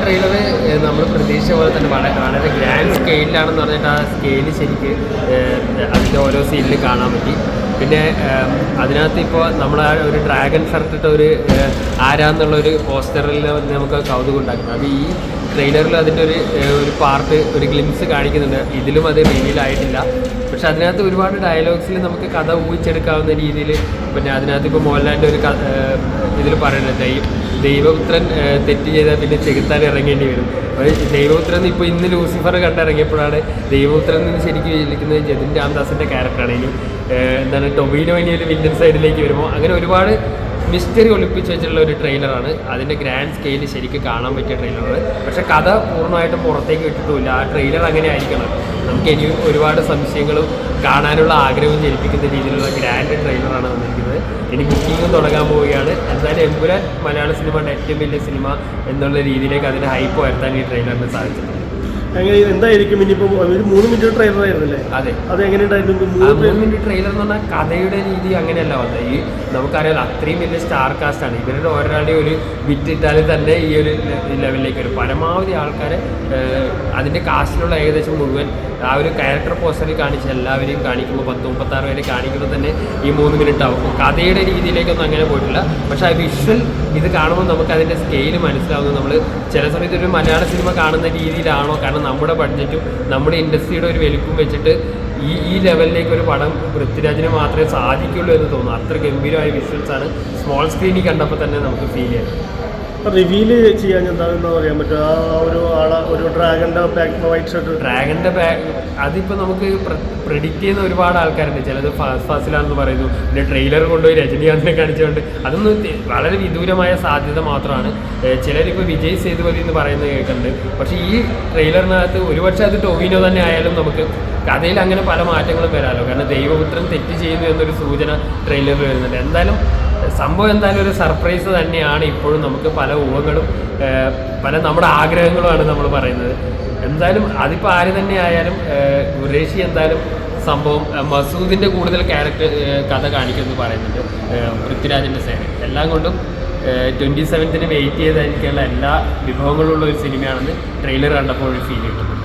Trailer നമ്മൾ പ്രതീക്ഷിച്ച പോലെ തന്നെ വളരെ ഗ്രാൻഡ് സ്കെയിലാണെന്ന് പറഞ്ഞിട്ട് ആ സ്കെയില് ശരിക്ക് അതിൻ്റെ ഓരോ സീനിൽ കാണാൻ പറ്റി. പിന്നെ അതിനകത്ത് ഇപ്പോൾ നമ്മൾ ആ ഒരു ഡ്രാഗൺ ഷർട്ടിട്ട ഒരു ആരാന്നുള്ളൊരു പോസ്റ്ററിൽ നമുക്ക് കൗതുകം ഉണ്ടാക്കുന്നത്. അത് ഈ ട്രെയിലറിൽ അതിൻ്റെ ഒരു പാർട്ട് ഒരു ഗ്ലിംസ് കാണിക്കുന്നുണ്ട്. ഇതിലും അത് റിവീലായിട്ടില്ല. പക്ഷെ അതിനകത്ത് ഒരുപാട് ഡയലോഗ്സിൽ നമുക്ക് കഥ ഊഹിച്ചെടുക്കാവുന്ന രീതിയിൽ പിന്നെ അതിനകത്ത് ഇപ്പോൾ മോഹൻലാലിൻ്റെ ഒരു ഇതിൽ പറയുന്നത് ദൈവപുത്രൻ തെറ്റ് ചെയ്താൽ പിന്നെ ചെകുത്താൻ ഇറങ്ങേണ്ടി വരും. ദൈവപുത്രൻ ഇപ്പോൾ ഇന്ന് ലൂസിഫർ കണ്ടിറങ്ങിയപ്പോഴാണ് ദൈവപുത്രൻ നിന്ന് ശരിക്കും വിളിക്കുന്നത് ജതിൻ രാംദാസിൻ്റെ ക്യാരക്ടറാണ്. ഇനി എന്താണ് ടൊവിനോ ഇനി ഒരു വില്ലൻ സൈഡിലേക്ക് വരുമ്പോൾ അങ്ങനെ ഒരുപാട് മിസ്റ്ററി ഒളിപ്പിച്ച് വെച്ചിട്ടുള്ള ഒരു ട്രെയിലറാണ്. അതിൻ്റെ ഗ്രാൻഡ് സ്കെയിൽ ശരിക്കും കാണാൻ പറ്റിയ ട്രെയിലറാണ്. പക്ഷേ കഥ പൂർണ്ണമായിട്ടും പുറത്തേക്ക് ഇട്ടിട്ടുമില്ല. ആ ട്രെയിലർ അങ്ങനെ ആയിരിക്കണം. നമുക്ക് ഇനിയും ഒരുപാട് സംശയങ്ങളും കാണാനുള്ള ആഗ്രഹവും ജനിപ്പിക്കുന്ന രീതിയിലുള്ള ഗ്രാൻഡ് ട്രെയിലറാണ് വന്നിരിക്കുന്നത്. ഇനി ബുക്കിങ്ങും തുടങ്ങാൻ പോവുകയാണ്. എന്തായാലും എമ്പുരാൻ മലയാള സിനിമയുടെ ഏറ്റവും വലിയ സിനിമ എന്നുള്ള രീതിയിലേക്ക് അതിൻ്റെ ഹൈപ്പ് വരുത്താൻ ഈ ട്രെയിലറിന് സാധിച്ചിട്ടുണ്ട്. എന്തായിരിക്കും ഇനിയിപ്പോൾ ഒരു 3 മിനിറ്റ് ട്രെയിലർ ആയിരുന്നല്ലേ? അതെ. അത് എങ്ങനെയുണ്ടായിരുന്നു? 3 മിനിറ്റ് ട്രെയിലർ എന്ന് പറഞ്ഞാൽ കഥയുടെ രീതി അങ്ങനെയല്ല വന്നത്. ഈ നമുക്കറിയാം അത്രയും വലിയ സ്റ്റാർ കാസ്റ്റാണ്. ഇവരുടെ ഒരാളുടെ ഒരു വിറ്റിട്ടാൽ തന്നെ ഈ ഒരു ലെവലിലേക്ക് വരും. പരമാവധി ആൾക്കാരെ അതിൻ്റെ കാസ്റ്റിലുള്ള ഏകദേശം മുഴുവൻ ആ ഒരു ക്യാരക്ടർ പോസ്റ്ററിൽ കാണിച്ച് എല്ലാവരെയും കാണിക്കുമ്പോൾ 10-36 പേരെ കാണിക്കുമ്പോൾ തന്നെ ഈ 3 മിനിറ്റ് ആവും. കഥയുടെ രീതിയിലേക്കൊന്നും അങ്ങനെ പോയിട്ടില്ല. പക്ഷേ ആ വിഷ്വൽ ഇത് കാണുമ്പോൾ നമുക്ക് അതിൻ്റെ സ്കെയില് മനസ്സിലാവുന്നു. നമ്മൾ ചില സമയത്ത് ഒരു മലയാള സിനിമ കാണുന്ന രീതിയിലാണോ, കാരണം നമ്മുടെ ബഡ്ജറ്റും നമ്മുടെ ഇൻഡസ്ട്രിയുടെ ഒരു വലിപ്പം വെച്ചിട്ട് ഈ ലെവലിലേക്ക് ഒരു പടം പൃഥ്വിരാജിന് മാത്രമേ സാധിക്കുള്ളൂ എന്ന് തോന്നുന്നു. അത്ര ഗംഭീരമായ വിഷ്വൽസാണ് സ്മോൾ സ്ക്രീനിൽ കണ്ടപ്പോൾ തന്നെ നമുക്ക് ഫീൽ ചെയ്യാം. റിവീൽ ചെയ്യാൻ എന്താണെന്ന് പറയാൻ പറ്റും? ഒരു ഡ്രാഗൻ്റെ വൈറ്റ് ഷർട്ട്, ഡ്രാഗൻ്റെ അതിപ്പോൾ നമുക്ക് പ്രെഡിക്റ്റ് ചെയ്യുന്ന ഒരുപാട് ആൾക്കാരുണ്ട്. ചിലത് ഫാസിലാണെന്ന് പറയുന്നു. പിന്നെ ട്രെയിലർ കൊണ്ടുപോയി രജനീകാന്തിനെ കാണിച്ചുകൊണ്ട് അതൊന്നും വളരെ വിദൂരമായ സാധ്യത മാത്രമാണ്. ചിലരിപ്പോൾ വിജയ് സേതുപതി എന്ന് പറയുന്നത് കേൾക്കുന്നുണ്ട്. പക്ഷേ ഈ ട്രെയിലറിനകത്ത് ഒരുപക്ഷെ അത് ടൊവിനോ തന്നെ ആയാലും നമുക്ക് കഥയിൽ അങ്ങനെ പല മാറ്റങ്ങളും വരാമല്ലോ. കാരണം ദൈവപുത്രൻ തെറ്റ് ചെയ്യുന്നു എന്നൊരു സൂചന ട്രെയിലറിൽ വരുന്നുണ്ട്. സംഭവം എന്തായാലും ഒരു സർപ്രൈസ് തന്നെയാണ്. ഇപ്പോഴും നമുക്ക് പല ഊഹങ്ങളും പല നമ്മുടെ ആഗ്രഹങ്ങളുമാണ് നമ്മൾ പറയുന്നത്. എന്തായാലും അതിപ്പോൾ ആര് തന്നെ ആയാലും ഖുറേഷി എന്തായാലും സംഭവം മസൂദിൻ്റെ കൂടുതൽ കഥ കാണിക്കുമെന്ന് പറയുന്നുണ്ട്. പൃഥ്വിരാജിൻ്റെ സേന എല്ലാം കൊണ്ടും 27ന് വെയിറ്റ് ചെയ്തായിരിക്കാനുള്ള എല്ലാ വിഭവങ്ങളുള്ള ഒരു സിനിമയാണെന്ന് ട്രെയിലർ കണ്ടപ്പോൾ ഒരു ഫീൽ കിട്ടുന്നു.